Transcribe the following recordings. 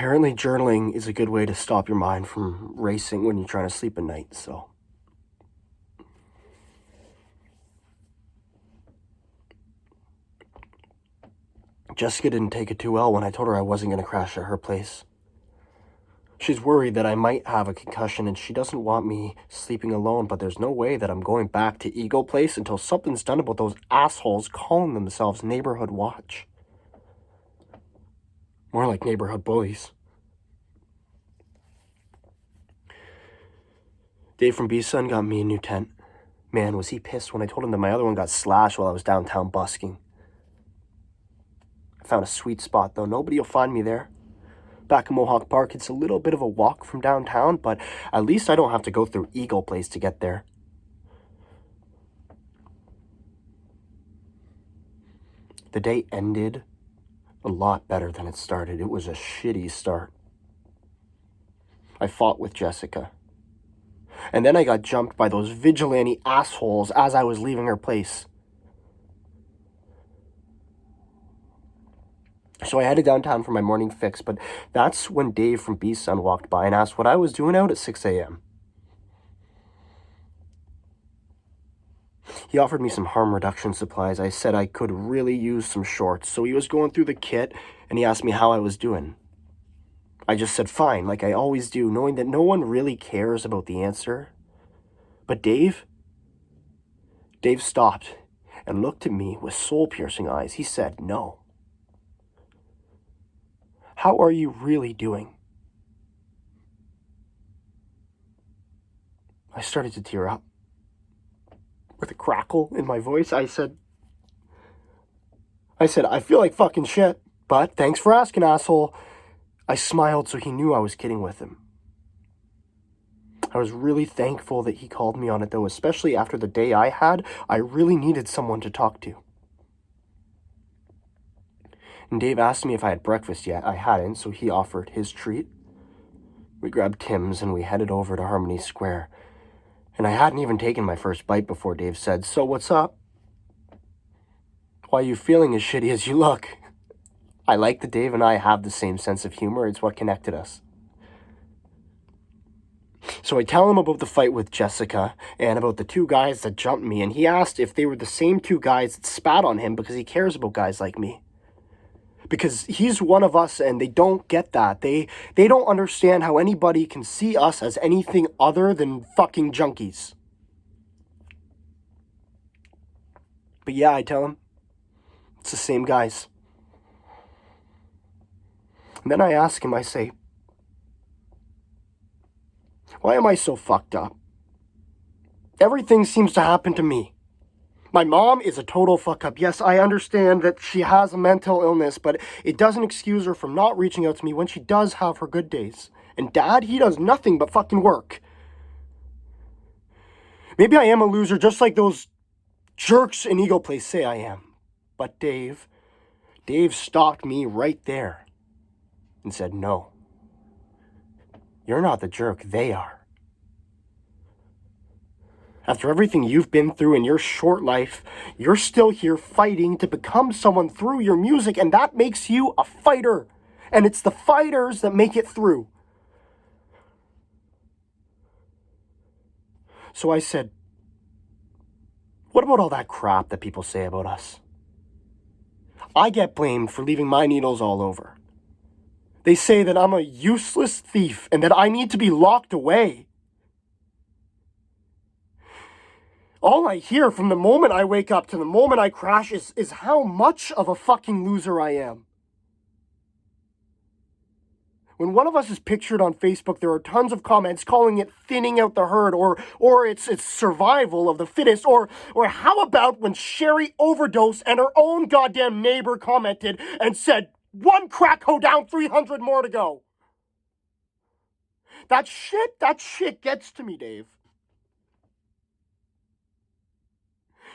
Apparently journaling is a good way to stop your mind from racing when you're trying to sleep at night, so. Jessica didn't take it too well when I told her I wasn't going to crash at her place. She's worried that I might have a concussion and she doesn't want me sleeping alone, but there's no way that I'm going back to Eagle Place until something's done about those assholes calling themselves Neighborhood Watch. More like neighborhood bullies. Dave from B-Sun got me a new tent. Man, was he pissed when I told him that my other one got slashed while I was downtown busking. I found a sweet spot, though. Nobody will find me there. Back in Mohawk Park, it's a little bit of a walk from downtown, but at least I don't have to go through Eagle Place to get there. The day ended a lot better than it started. It was a shitty start. I fought with Jessica. And then I got jumped by those vigilante assholes as I was leaving her place. So I headed downtown for my morning fix, but that's when Dave from B-Sun walked by and asked what I was doing out at 6 a.m. He offered me some harm reduction supplies. I said I could really use some shorts, so he was going through the kit and he asked me how I was doing. I just said fine, like I always do, knowing that no one really cares about the answer. But Dave stopped and looked at me with soul-piercing eyes. He said, no. How are you really doing? I started to tear up. With a crackle in my voice, I said, I feel like fucking shit, but thanks for asking, asshole. I smiled so he knew I was kidding with him. I was really thankful that he called me on it, though, especially after the day I had. I really needed someone to talk to. And Dave asked me if I had breakfast yet. I hadn't, so he offered his treat. We grabbed Tim's and we headed over to Harmony Square. And I hadn't even taken my first bite before Dave said, so what's up? Why are you feeling as shitty as you look? I like that Dave and I have the same sense of humor. It's what connected us. So I tell him about the fight with Jessica and about the two guys that jumped me, and he asked if they were the same two guys that spat on him because he cares about guys like me. Because he's one of us and they don't get that. They don't understand how anybody can see us as anything other than fucking junkies. But yeah, I tell him, it's the same guys. And then I ask him, I say, why am I so fucked up? Everything seems to happen to me. My mom is a total fuck up. Yes, I understand that she has a mental illness, but it doesn't excuse her from not reaching out to me when she does have her good days. And Dad, he does nothing but fucking work. Maybe I am a loser just like those jerks in Eagle Place say I am. But Dave stopped me right there and said, no, you're not the jerk, they are. After everything you've been through in your short life, you're still here fighting to become someone through your music, and that makes you a fighter. And it's the fighters that make it through. So I said, what about all that crap that people say about us? I get blamed for leaving my needles all over. They say that I'm a useless thief and that I need to be locked away. All I hear from the moment I wake up to the moment I crash is how much of a fucking loser I am. When one of us is pictured on Facebook, there are tons of comments calling it thinning out the herd or it's survival of the fittest or how about when Sherry overdosed and her own goddamn neighbor commented and said, one crack hoe down, 300 more to go. That shit gets to me, Dave.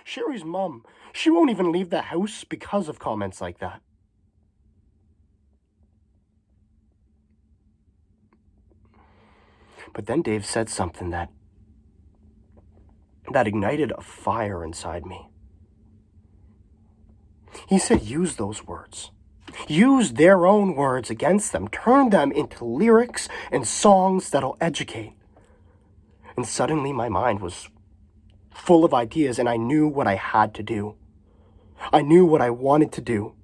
Sherry's mom, she won't even leave the house because of comments like that. But then Dave said something that ignited a fire inside me. He said, use those words. Use their own words against them. Turn them into lyrics and songs that'll educate. And suddenly my mind was full of ideas, and I knew what I had to do. I knew what I wanted to do.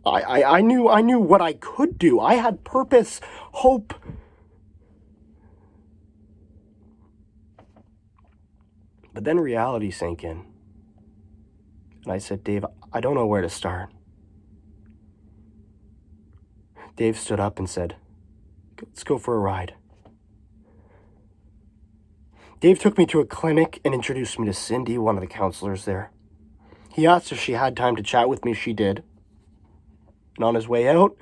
I knew what I could do. I had purpose, hope. But then reality sank in. And I said, Dave, I don't know where to start. Dave stood up and said, let's go for a ride. Dave took me to a clinic and introduced me to Cindy, one of the counselors there. He asked if she had time to chat with me. She did. And on his way out,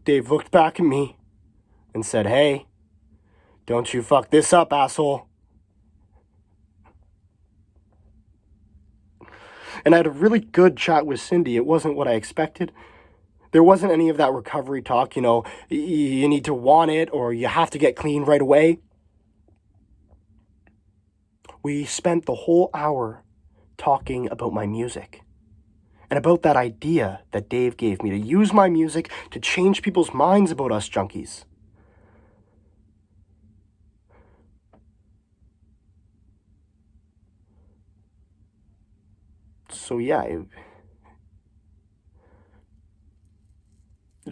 Dave looked back at me and said, hey, don't you fuck this up, asshole. And I had a really good chat with Cindy. It wasn't what I expected. There wasn't any of that recovery talk, you need to want it or you have to get clean right away. We spent the whole hour talking about my music and about that idea that Dave gave me to use my music to change people's minds about us junkies. So yeah, it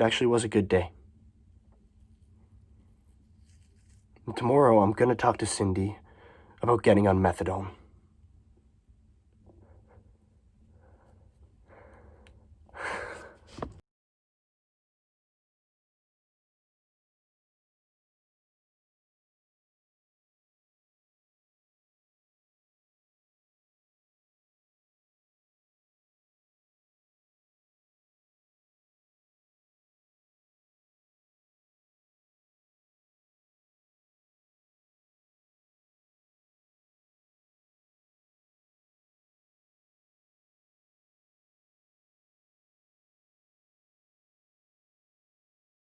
actually was a good day. And tomorrow I'm going to talk to Cindy about getting on methadone.